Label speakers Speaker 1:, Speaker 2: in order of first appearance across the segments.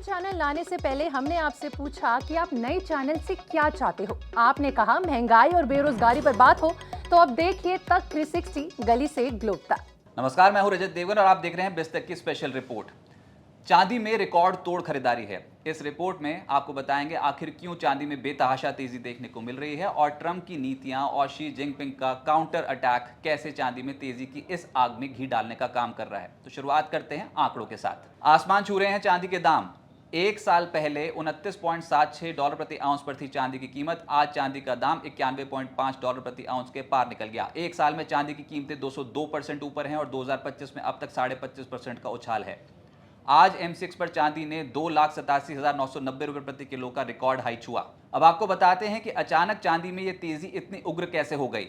Speaker 1: Channel लाने से पहले हमने आपसे पूछा कि आप नए चैनल से क्या चाहते हो। आपने कहा महंगाई और बेरोजगारी पर बात हो, तो अब देखिए तक 360 गली से ग्लोब तक।
Speaker 2: नमस्कार, मैं हूं रजत देवगन और आप देख रहे हैं बिज तक की स्पेशल रिपोर्ट। चांदी में रिकॉर्ड तोड़ खरीदारी है। इस रिपोर्ट में आपको बताएंगे आखिर क्यों चांदी में बेतहाशा तेजी देखने को मिल रही है और ट्रंप की नीतियां और शी जिनपिंग का काउंटर अटैक कैसे चांदी में तेजी की इस आग में घी डालने का काम कर रहा है। तो शुरुआत करते हैं आंकड़ों के साथ। आसमान छू रहे हैं चांदी के दाम। एक साल पहले $29.76 प्रति आउंस पर थी चांदी की कीमत। आज चांदी का दाम $91.5 प्रति आउंस के पार निकल गया। एक साल में चांदी की कीमतें 202% ऊपर हैं और 2025 में अब तक 25.5% का उछाल है। आज M6 पर चांदी ने 2,87,990 रुपए प्रति किलो का रिकॉर्ड हाई छुआ। अब आपको बताते हैं कि अचानक चांदी में ये तेजी इतनी उग्र कैसे हो गई।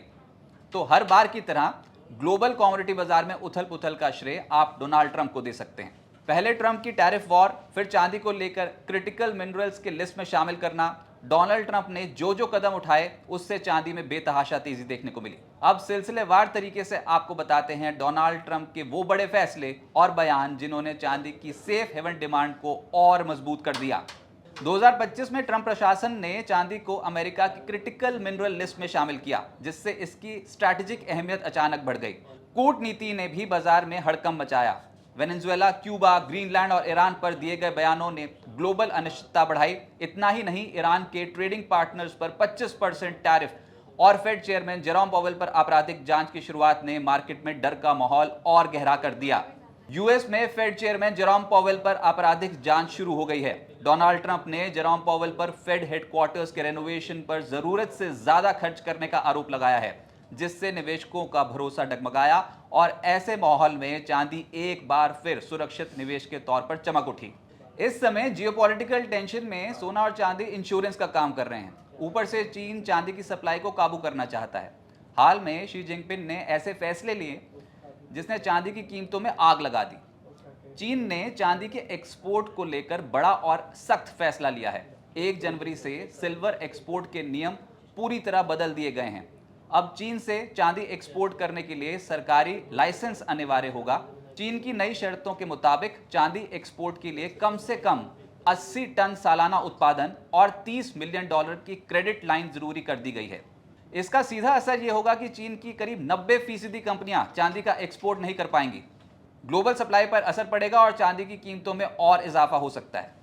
Speaker 2: तो हर बार की तरह ग्लोबल कमोडिटी बाजार में उथल पुथल का श्रेय आप डोनाल्ड ट्रंप को दे सकते हैं। पहले ट्रंप की टैरिफ वॉर, फिर चांदी को लेकर क्रिटिकल मिनरल्स के लिस्ट में शामिल करना। डोनाल्ड ट्रंप ने जो कदम उठाए उससे चांदी में बेतहाशा तेजी देखने को मिली। अब सिलसिलेवार तरीके से आपको बताते हैं डोनाल्ड ट्रंप के वो बड़े फैसले और बयान जिन्होंने चांदी की सेफ हेवन डिमांड को और मजबूत कर दिया। 2025 में ट्रंप प्रशासन ने चांदी को अमेरिका की क्रिटिकल मिनरल लिस्ट में शामिल किया, जिससे इसकी स्ट्रैटेजिक अहमियत अचानक बढ़ गई। कूटनीति ने भी बाजार में हड़कंप मचाया। वेनेजुएला, क्यूबा, ग्रीनलैंड और ईरान पर दिए गए बयानों ने ग्लोबल अनिश्चितता बढ़ाई। इतना ही नहीं, ईरान के ट्रेडिंग पार्टनर्स पर 25% टैरिफ और फेड चेयरमैन जेरोम पावेल पर आपराधिक जांच की शुरुआत ने मार्केट में डर का माहौल और गहरा कर दिया। यूएस में फेड चेयरमैन जेरोम पावेल पर आपराधिक जांच शुरू हो गई है। डोनाल्ड ट्रंप ने जेरोम पावेल पर फेड हेडक्वार्टर्स के रेनोवेशन पर जरूरत से ज्यादा खर्च करने का आरोप लगाया है, जिससे निवेशकों का भरोसा डगमगाया और ऐसे माहौल में चांदी एक बार फिर सुरक्षित निवेश के तौर पर चमक उठी। इस समय जियोपॉलिटिकल टेंशन में सोना और चांदी इंश्योरेंस का काम कर रहे हैं। ऊपर से चीन चांदी की सप्लाई को काबू करना चाहता है। हाल में शी जिनपिंग ने ऐसे फैसले लिए जिसने चांदी की कीमतों में आग लगा दी। चीन ने चांदी के एक्सपोर्ट को लेकर बड़ा और सख्त फैसला लिया है। 1 जनवरी से सिल्वर एक्सपोर्ट के नियम पूरी तरह बदल दिए गए हैं। अब चीन से चांदी एक्सपोर्ट करने के लिए सरकारी लाइसेंस अनिवार्य होगा। चीन की नई शर्तों के मुताबिक चांदी एक्सपोर्ट के लिए कम से कम 80 टन सालाना उत्पादन और $30 मिलियन की क्रेडिट लाइन जरूरी कर दी गई है। इसका सीधा असर यह होगा कि चीन की करीब 90% कंपनियां चांदी का एक्सपोर्ट नहीं कर पाएंगी। ग्लोबल सप्लाई पर असर पड़ेगा और चांदी की कीमतों में और इजाफा हो सकता है।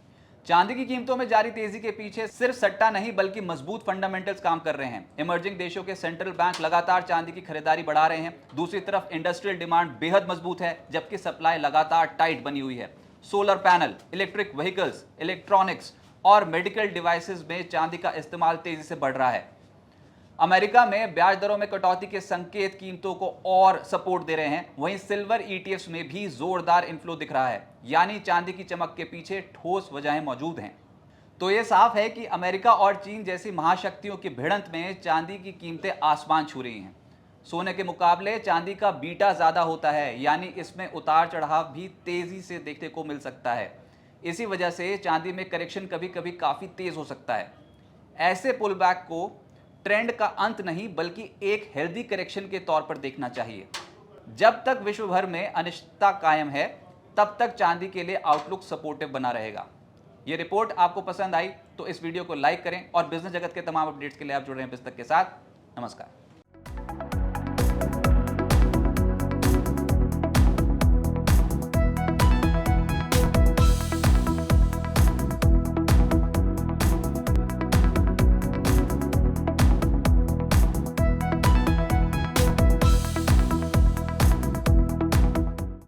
Speaker 2: चांदी की कीमतों में जारी तेजी के पीछे सिर्फ सट्टा नहीं बल्कि मजबूत फंडामेंटल्स काम कर रहे हैं। इमर्जिंग देशों के सेंट्रल बैंक लगातार चांदी की खरीदारी बढ़ा रहे हैं। दूसरी तरफ इंडस्ट्रियल डिमांड बेहद मजबूत है, जबकि सप्लाई लगातार टाइट बनी हुई है। Solar panel, electric vehicles, electronics और मेडिकल डिवाइसेस में चांदी का इस्तेमाल तेजी से बढ़ रहा है। अमेरिका में ब्याज दरों में कटौती के संकेत कीमतों को और सपोर्ट दे रहे हैं। वहीं सिल्वर ईटीएफ्स में भी जोरदार इन्फ्लो दिख रहा है, यानी चांदी की चमक के पीछे ठोस वजहें मौजूद हैं। तो ये साफ है कि अमेरिका और चीन जैसी महाशक्तियों की भिड़ंत में चांदी की कीमतें आसमान छू रही हैं। सोने के मुकाबले चांदी का बीटा ज्यादा होता है, यानी इसमें उतार चढ़ाव भी तेजी से देखने को मिल सकता है। इसी वजह से चांदी में करेक्शन कभी कभी काफी तेज हो सकता है। ऐसे पुल बैक को ट्रेंड का अंत नहीं बल्कि एक हेल्दी करेक्शन के तौर पर देखना चाहिए। जब तक विश्व भर में अनिश्चितता कायम है, तब तक चांदी के लिए आउटलुक सपोर्टिव बना रहेगा। ये रिपोर्ट आपको पसंद आई तो इस वीडियो को लाइक करें और बिजनेस जगत के तमाम अपडेट्स के लिए आप जुड़ रहे हैं बिज तक के साथ। नमस्कार।